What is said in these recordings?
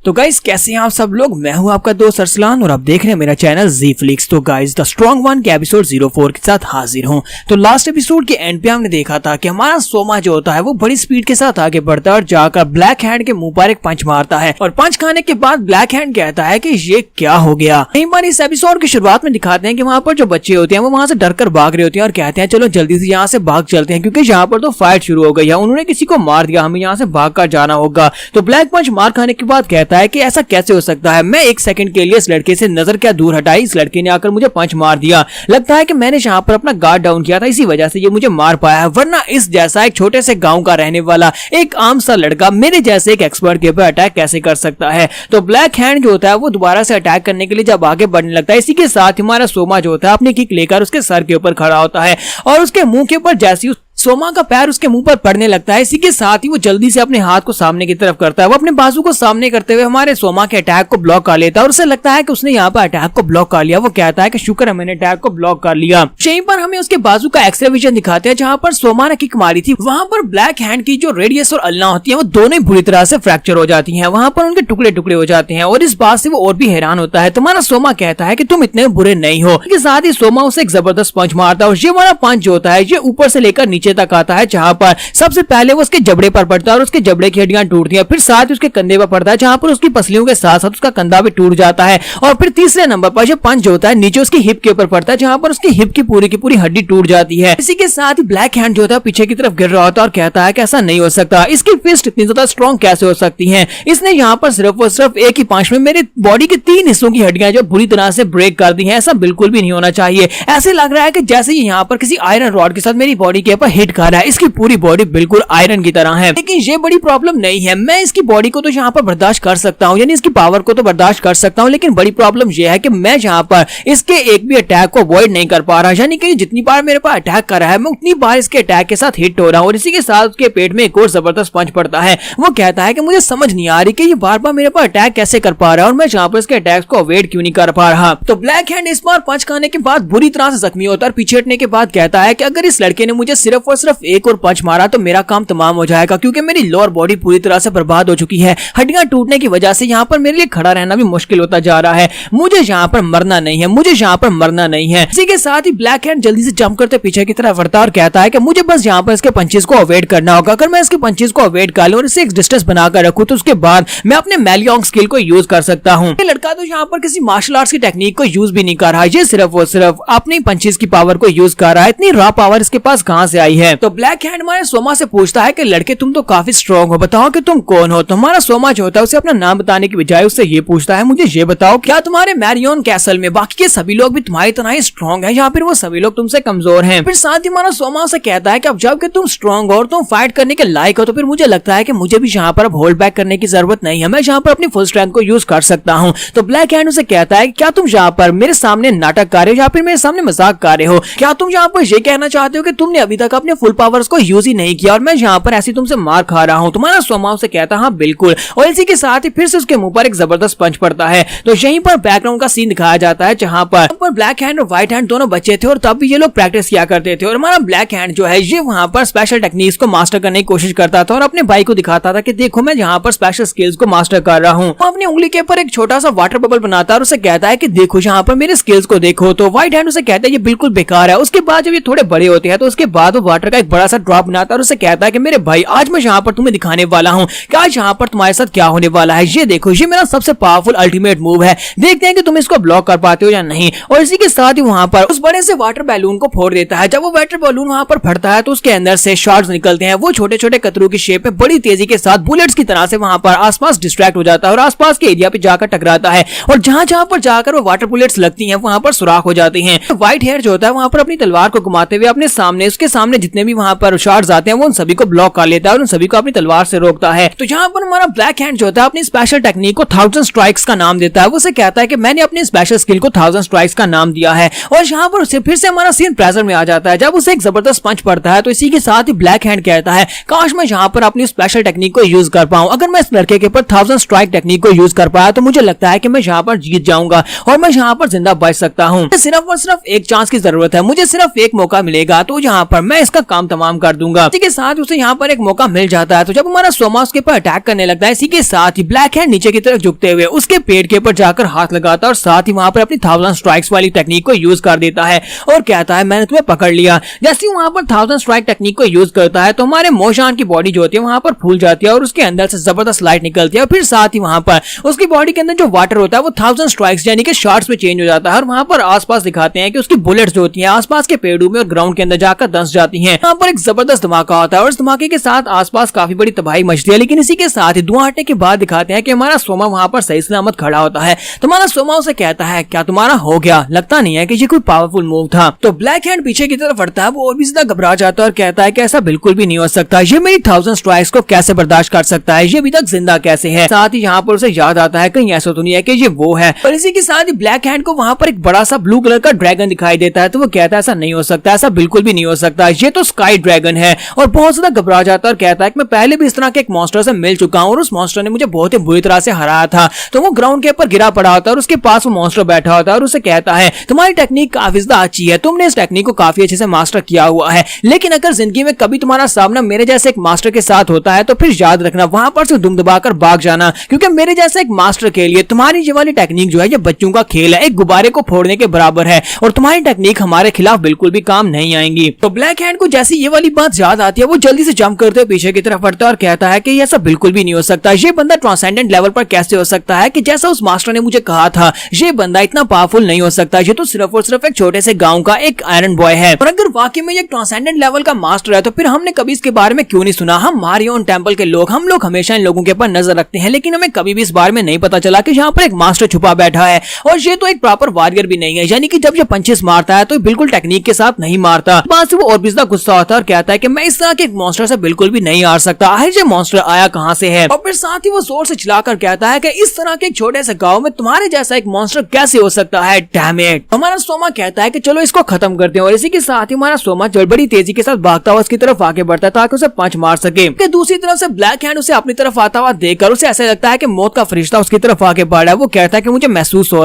तो गाइस कैसे हैं आप सब लोग। मैं हूं आपका दोस्त अरसलान और आप देख रहे हैं मेरा चैनल जी फ्लिक्स। तो गाइस द स्ट्रॉन्ग वन के एपिसोड 04 के साथ हाजिर हूं। तो लास्ट एपिसोड के एंड पे हमने देखा था कि हमारा सोमा जो होता है वो बड़ी स्पीड के साथ आगे बढ़ता है और जाकर ब्लैक हैंड के मुंह पर एक पंच मारता है और पंच खाने के बाद ब्लैक हैंड कहता है कि ये क्या हो गया। कई बार इस एपिसोड की शुरुआत में दिखाते हैं कि वहाँ पर जो बच्चे होते हैं वो वहाँ से डर कर भाग रहे होते हैं और कहते हैं चलो जल्दी से यहाँ से भाग चलते हैं क्योंकि यहाँ पर तो फाइट शुरू हो गई है, उन्होंने किसी को मार दिया, हमें यहाँ से भाग कर जाना होगा। तो ब्लैक पंच मार खाने के बाद कहता है कि ऐसा कैसे हो सकता है, मैं एक सेकंड के लिए इस लड़के से नजर क्या दूर हटाई, इस लड़के ने आकर मुझे पंच मार दिया, लगता है कि मैंने यहाँ पर अपना गार्ड डाउन किया था, इसी वजह से ये मुझे मार पाया है, वरना इस जैसा एक छोटे से गांव का रहने वाला एक आम सा लड़का मेरे जैसे एक एक्सपर्ट के ऊपर अटैक कैसे कर सकता है। तो ब्लैक हैंड जो होता है वो दोबारा से अटैक करने के लिए जब आगे बढ़ने लगता है, इसी के साथ हमारा सोमा जो होता है अपनी किक लेकर उसके सर के ऊपर खड़ा होता है और उसके मुंह के ऊपर जैसी सोमा का पैर उसके मुंह पर पड़ने लगता है, इसी के साथ ही वो जल्दी से अपने हाथ को सामने की तरफ करता है, वो अपने बाजू को सामने करते हुए हमारे सोमा के अटैक को ब्लॉक कर लेता है और उसे लगता है कि उसने यहाँ पर अटैक को ब्लॉक कर लिया। वो कहता है कि शुक्र है मैंने अटैक को ब्लॉक कर लिया। यहीं पर हमें उसके बाजू का एक्सरे विजन दिखाते हैं जहाँ पर सोमा ने किक मारी थी, वहाँ पर ब्लैक हैंड की जो रेडियस और अल्ना होती है वो दोनों बुरी तरह से फ्रैक्चर हो जाती है, वहाँ पर उनके टुकड़े टुकड़े हो जाते हैं और इस बात से वो और भी हैरान होता है। तुम्हारा सोमा कहता है कि तुम इतने बुरे नहीं हो, इसके साथ ही सोमा उसे एक जबरदस्त पंच मारता है और ये वाला पंच जो होता है ये ऊपर से लेकर नीचे तक आता है, जहाँ पर सबसे पहले वो उसके जबड़े पर पड़ता है और उसके जबड़े की हड्डियां टूटती हैं, फिर साथ ही उसके कंधे पर पड़ता है जहां पर उसकी पसलियों के साथ साथ उसका कंधा भी टूट जाता है और फिर तीसरे नंबर पर जो पंच जो होता है नीचे उसकी हिप के ऊपर पड़ता है जहां पर उसकी हिप की पूरी हड्डी टूट जाती है। इसी के साथ ही ब्लैक हैंड जो होता है पीछे की तरफ गिर रहा होता है और कहता है कि ऐसा नहीं हो सकता, इसकी फिस्ट इतनी ज्यादा स्ट्रॉन्ग कैसे हो सकती है, इसने यहाँ पर सिर्फ और सिर्फ एक ही पंच में मेरे बॉडी के 3 हिस्सों की हड्डियां जो बुरी तरह से ब्रेक कर दी है, ऐसा बिल्कुल भी नहीं होना चाहिए। ऐसे लग रहा है कि जैसे यहाँ पर किसी आयरन रॉड के साथ मेरी बॉडी के ऊपर हिट कर रहा है, इसकी पूरी बॉडी बिल्कुल आयरन की तरह है। लेकिन ये बड़ी प्रॉब्लम नहीं है, मैं इसकी बॉडी को तो यहाँ पर बर्दाश्त कर सकता हूँ, यानी इसकी पावर को तो बर्दाश्त कर सकता हूँ, लेकिन बड़ी प्रॉब्लम ये है कि मैं यहाँ पर इसके एक भी अटैक को अवॉइड नहीं कर पा रहा, यानी कि जितनी बार मेरे पास अटैक कर रहा है मैं उतनी बार इसके अटैक के साथ हिट हो रहा हूँ और इसी के साथ उसके पेट में एक और जबरदस्त पंच पड़ता है। वो कहता है कि मुझे समझ नहीं आ रही कि ये बार बार मेरे पास अटैक कैसे कर पा रहा है और मैं यहाँ पर इसके अटैक्स को अवॉइड क्यों नहीं कर पा रहा। तो ब्लैक हैंड इस बार पंच खाने के बाद बुरी तरह से जख्मी होता है और पीछे हटने के बाद कहता है कि अगर इस लड़के ने मुझे सिर्फ और सिर्फ एक और पंच मारा तो मेरा काम तमाम हो जाएगा, क्योंकि मेरी लोअर बॉडी पूरी तरह से बर्बाद हो चुकी है, हड्डियां टूटने की वजह से यहाँ पर मेरे लिए खड़ा रहना भी मुश्किल होता जा रहा है, मुझे यहाँ पर मरना नहीं है, मुझे यहाँ पर मरना नहीं है। इसी के साथ ही ब्लैक हैंड जल्दी से जंप करते पीछे की तरफ बढ़ता और कहता है कि मुझे बस यहाँ पर इसके पंचेस को अवॉइड करना होगा, अगर मैं इसके पंचेस को अवॉइड कर लूं और इसे एक डिस्टेंस बनाकर रखूं तो उसके बाद मैं अपने मैलियोंग स्किल को यूज कर सकता हूँ। ये लड़का तो यहाँ पर किसी मार्शल आर्ट्स की टेक्निक को यूज भी नहीं कर रहा है, ये सिर्फ और सिर्फ अपनी पंचेस की पावर को यूज कर रहा है, इतनी रॉ पावर इसके पास कहाँ से आई है। तो ब्लैक हैंड हमारे सोमा से पूछता है कि लड़के तुम तो काफी स्ट्रॉन्ग हो, बताओ कि तुम कौन हो। तुम्हारा सोमा जो होता है उसे अपना नाम बताने की बजाय उससे ये पूछता है मुझे ये बताओ क्या तुम्हारे मैरियन कैसल में बाकी के सभी लोग भी तुम्हारी तरह ही स्ट्रॉन्ग हैं या फिर वो सभी लोग तुमसे कमजोर हैं। फिर साथ ही हमारा सोमा से कहता है कि अब जब कि तुम स्ट्रॉन्ग हो और तुम फाइट करने के लायक हो तो फिर मुझे लगता है कि मुझे भी यहाँ पर अब होल्ड बैक करने की जरूरत नहीं है, मैं यहाँ पर अपनी फुल स्ट्रेंथ को यूज कर सकता हूँ। तो ब्लैक हैंड उसे कहता है क्या तुम यहाँ पर मेरे सामने नाटक कर रहे हो या फिर मेरे सामने मजाक कर रहे हो, क्या तुम यहाँ पर ये कहना चाहते हो कि तुमने अभी तक अपने फुल पावर्स को यूज ही नहीं किया और मैं यहाँ पर ऐसी तुमसे मार खा रहा हूँ। तुम्हारा सोमा उसे कहता हाँ बिल्कुल, और इसी के साथ ही फिर से उसके मुंह पर एक जबरदस्त पंच पड़ता है। तो यहीं पर बैकग्राउंड का सीन दिखाया जाता है जहां पर ब्लैक हैंड और व्हाइट हैंड दोनों बच्चे थे और तब भी ये लोग प्रैक्टिस किया करते थे और हमारा ब्लैक हैंड जो है ये वहां पर स्पेशल टेक्निक्स को मास्टर करने की कोशिश करता था और अपने भाई को दिखाता था कि देखो मैं यहाँ पर स्पेशल स्किल्स को मास्टर कर रहा हूँ। वो अपनी उंगली के ऊपर एक छोटा सा वाटर बबल बनाता है और उसे कहता है कि देखो यहाँ पर मेरे स्किल्स को देखो। तो व्हाइट हैंड उसे कहता है ये बिल्कुल बेकार है। उसके बाद जब ये थोड़े बड़े होते हैं तो उसके बाद वो वाटर का एक बड़ा सा ड्रॉप बनाता है और उसे कहता है कि मेरे भाई आज मैं यहाँ पर तुम्हें दिखाने वाला हूँ कि आज यहाँ पर तुम्हारे साथ क्या होने वाला है, ये देखो ये मेरा सबसे पावरफुल अल्टीमेट मूव है, देखते हैं कि तुम इसको ब्लॉक कर पाते हो या नहीं। और इसी के साथ ही वहां पर उस बड़े से वाटर बैलून को फोड़ देता है। जब वो वाटर बैलून वहां पर फटता है तो उसके अंदर से शॉट्स निकलते हैं, वो छोटे छोटे कतरों की शेप में बड़ी तेजी के साथ बुलेट्स की तरह से वहां पर आसपास डिस्ट्रैक्ट हो जाता है और आसपास के एरिया पे जाकर टकराता है और जहां जहां पर जाकर वो वाटर बुलेट्स लगती हैं वहां पर सुराख हो जाते हैं। व्हाइट हेयर जो होता है वहां पर अपनी तलवार को घुमाते हुए अपने सामने उसके सामने जितने भी वहां पर शॉट्स आते हैं वो उन सभी को ब्लॉक कर लेता है और उन सभी को अपनी तलवार से रोकता है। तो जहां पर हमारा ब्लैक हैंड जो होता है अपनी स्पेशल टेक्निक को 1000 स्ट्राइक्स का नाम देता है। वो उसे कहता है कि मैंने अपनी स्पेशल स्किल को 1000 स्ट्राइक्स का नाम दिया है और यहाँ पर उसे फिर से हमारा सीन प्रेजेंट में आ जाता है जब उसे एक जबरदस्त पंच पड़ता है। तो इसी के साथ ही ब्लैक हैंड कहता है काश मैं यहाँ पर अपनी स्पेशल टेक्निक को यूज कर पाऊं, अगर मैं इस लड़के के ऊपर 1000 स्ट्राइक टेक्निक को यूज कर पाया तो मुझे लगता है कि मैं यहाँ पर जीत जाऊंगा और मैं यहाँ पर जिंदा बच सकता हूँ। सिर्फ और सिर्फ एक चांस की जरूरत है, मुझे सिर्फ एक मौका मिलेगा तो यहाँ पर मैं इस उसका काम तमाम कर दूंगा। इसी के साथ उसे यहाँ पर एक मौका मिल जाता है। तो जब हमारा सोमा उसके ऊपर अटैक करने लगता है, इसी के साथ ही ब्लैक हैंड नीचे की तरफ झुकते हुए उसके पेट के ऊपर जाकर हाथ लगाता है और साथ ही वहां पर अपनी 1000 स्ट्राइक्स वाली टेक्निक को यूज कर देता है और कहता है मैंने तुम्हें पकड़ लिया। जैसे ही वहां पर 1000 स्ट्राइक टेक्निक को यूज करता है तो हमारे मोशान की बॉडी जो होती है वहां पर फूल जाती है और उसके अंदर से जबरदस्त लाइट निकलती है और फिर साथ ही वहां पर उसकी बॉडी के अंदर जो वाटर होता है वो 1000 स्ट्राइक्स यानी कि शॉट्स में चेंज हो जाता है और वहां पर आसपास दिखाते हैं कि उसकी बुलेट्स जो होती हैं आसपास के पेड़ों में और ग्राउंड के अंदर जाकर धंस जाती हैं। यहाँ पर एक जबरदस्त धमाका होता है और इस धमाके के साथ आसपास काफी बड़ी तबाही मचती है। लेकिन इसी के साथ ही धुआं हटने के बाद दिखाते हैं कि हमारा सोमा वहां पर सही सलामत खड़ा होता है। तो हमारा सोमा उसे कहता है क्या तुम्हारा हो गया? लगता नहीं है कि ये कोई पावरफुल मूव था। तो ब्लैक हैंड पीछे की तरफ हटता है, वो और भी ज्यादा घबरा जाता है और कहता है कि ऐसा बिल्कुल भी नहीं हो सकता, ये मेरी 1000 स्ट्राइक्स को कैसे बर्दाश्त कर सकता है, ये अभी तक जिंदा कैसे है। साथ ही यहाँ पर उसे याद आता है कहीं ऐसा तो नहीं है कि ये वो है। और इसी के साथ ही ब्लैक हैंड को वहां पर एक बड़ा सा ब्लू कलर का ड्रैगन दिखाई देता है। तो वो कहता है ऐसा नहीं हो सकता, ऐसा बिल्कुल भी नहीं हो सकता, ये तो स्काई ड्रैगन है। और बहुत ज्यादा घबरा जाता है और कहता है कि मैं पहले भी इस तरह के एक मॉन्स्टर से मिल चुका हूँ और उस मॉन्स्टर ने मुझे बहुत ही बुरी तरह से हराया था। तो वो ग्राउंड के ऊपर गिरा पड़ा होता है और उसके पास वो मॉन्स्टर बैठा होता है और उसे कहता है तुम्हारी टेक्निक काफी ज्यादा अच्छी है, तुमने इस टेक्निक को काफी अच्छे से मास्टर किया हुआ है, लेकिन अगर जिंदगी में कभी तुम्हारा सामना मेरे जैसे एक मास्टर के साथ होता है तो फिर याद रखना वहां पर से दुम दबाकर भाग जाना, क्योंकि मेरे जैसे एक मास्टर के लिए तुम्हारी ये वाली टेक्निक जो है ये बच्चों का खेल है, एक गुब्बारे को फोड़ने के बराबर है और तुम्हारी टेक्निक हमारे खिलाफ बिल्कुल भी काम नहीं आएंगी। तो ब्लैक हैंड को जैसी ये वाली बात याद आती है वो जल्दी से जंप करते पीछे की तरफ हटता है और कहता है कि ऐसा बिल्कुल भी नहीं हो सकता, ये बंदा ट्रांसेंडेंट लेवल पर कैसे हो सकता है कि जैसा उस मास्टर ने मुझे कहा था, ये बंदा इतना पावरफुल नहीं हो सकता, ये तो सिर्फ और सिर्फ एक छोटे से गांव का एक आयरन बॉय है। और अगर वाकई में ये ट्रांसेंडेंट लेवल का मास्टर है तो फिर हमने कभी इसके बारे में क्यों नहीं सुना? हम मारियोन टेंपल के लोग, हम लोग हमेशा इन लोगों के ऊपर नजर रखते हैं, लेकिन हमें कभी भी इस बारे में नहीं पता चला कि यहाँ पर एक मास्टर छुपा बैठा है और ये तो एक प्रॉपर वॉरियर भी नहीं है, यानी कि जब ये पंचेस मारता है तो बिल्कुल टेक्निक के साथ नहीं मारता। बात से वो और भी ज्यादा गुस्सा होता है और कहता है कि मैं इस तरह के मॉन्स्टर से बिल्कुल भी नहीं हार सकता, आखिर ये मॉन्स्टर आया कहां से है? और फिर साथ ही वो जोर से चिल्लाकर कहता है कि इस तरह के छोटे से गांव में तुम्हारे जैसा एक मॉन्स्टर कैसे हो सकता है? Damn it. हमारा सोमा कहता है कि चलो इसको खत्म करते हैं और इसी के साथ ही हमारा सोमा बड़ी तेजी के साथ भागता हुआ उसकी तरफ आगे बढ़ता है ताकि उसे पंच मार सके। दूसरी तरफ से ब्लैक हैंड उसे अपनी तरफ आता हुआ देखकर उसे ऐसा लगता है कि मौत का फरिश्ता उसकी तरफ आगे बढ़ रहा है। वो कहता है कि मुझे महसूस हो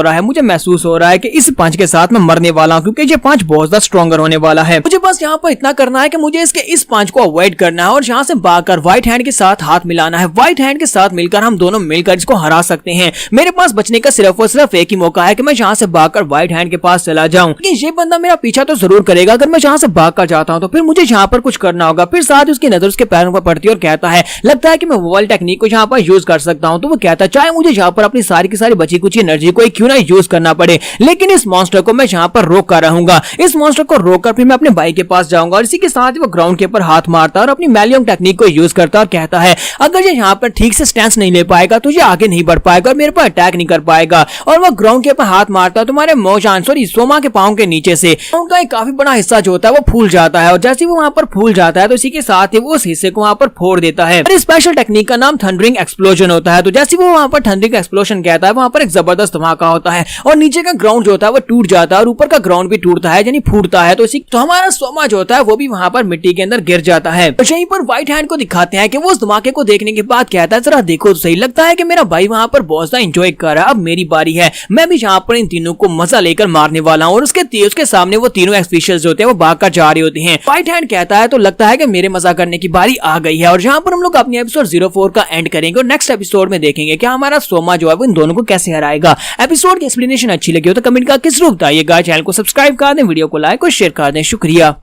रहा है कि इस पंच के साथ मैं मरने वाला हूँ, क्योंकि ये पंच बहुत ज्यादा स्ट्रॉन्गर होने वाला है। मुझे बस यहाँ पर इतना करना है कि मुझे इस पंच को अवॉइड करना है और यहाँ से भागकर व्हाइट हैंड के साथ हाथ मिलाना है। व्हाइट हैंड के साथ मिलकर हम दोनों मिलकर इसको हरा सकते हैं। मेरे पास बचने का सिर्फ और सिर्फ एक ही मौका है कि मैं यहाँ से भागकर व्हाइट हैंड के पास चला जाऊं, लेकिन ये बंदा मेरा पीछा तो जरूर करेगा। अगर मैं यहाँ से भागकर जाता हूँ तो फिर मुझे यहाँ पर कुछ करना होगा। फिर साथ उसकी नजर उसके पैरों पर पड़ती है और कहता है लगता है कि मैं वो वाली टेक्निक को यहाँ पर यूज कर सकता हूँ। तो वो कहता है चाहे मुझे यहाँ पर अपनी सारी की सारी बची कुछ एनर्जी को क्यों ना यूज करना पड़े, लेकिन इस मॉन्स्टर को मैं यहाँ पर रोक कर रहूंगा। इस मॉन्स्टर को रोककर फिर मैं अपने भाई के पास जाऊंगा। और इसी के साथ ही वो ग्राउंड के ऊपर हाथ मारता है और अपनी मैलियम टेक्निक को यूज करता है और कहता है अगर ये यहाँ पर ठीक से स्टैंस नहीं ले पाएगा तो ये आगे नहीं बढ़ पाएगा और मेरे पर अटैक नहीं कर पाएगा। और वो ग्राउंड के ऊपर हाथ मारता है, तुम्हारे मोशान सोमा के पांव के नीचे से उनका एक काफी बड़ा हिस्सा जो होता है वो फूल जाता है और जैसे वो वहां पर फूल जाता है तो इसी के साथ ही वो उस हिस्से को वहां पर फोड़ देता है। और स्पेशल टेक्निक का नाम थंडरिंग एक्सप्लोजन होता है। तो जैसे वो वहां पर थंडरिंग एक्सप्लोजन कहता है वहां पर एक जबरदस्त धमाका होता है और नीचे का ग्राउंड जो होता है वो टूट जाता है और ऊपर का ग्राउंड भी टूटता है यानी फूटता है। तो हमारा सोमा जो होता है वो भी वहां पर मिट्टी के अंदर गिर जाता है। तो यहीं पर व्हाइट हैंड को दिखाते हैं कि वो उस धमाके को देखने के बाद कहता है जरा देखो तो सही, लगता है कि मेरा भाई वहां पर बहुत ज्यादा एंजॉय कर रहा है, अब मेरी बारी है, मैं भी यहाँ पर इन तीनों को मजा लेकर मारने वाला हूँ। और उसके सामने वो तीनों एक्सपीशियल्स जो होते हैं वो भागकर जा रहे होते हैं। व्हाइट हैंड कहता है तो लगता है कि मेरे मजा करने की बारी आ गई है और यहाँ पर हम लोग अपनी एपिसोड 04 का एंड करेंगे और नेक्स्ट एपिसोड में देखेंगे कि हमारा सोमा जो है वो इन दोनों को कैसे हराएगा। एपिसोड की एक्सप्लेनेशन अच्छी लगी हो तो कमेंट करके जरूर बताइएगा। चैनल को सब्सक्राइब कर दें, वीडियो को लाइक और शेयर कर दें। शुक्रिया।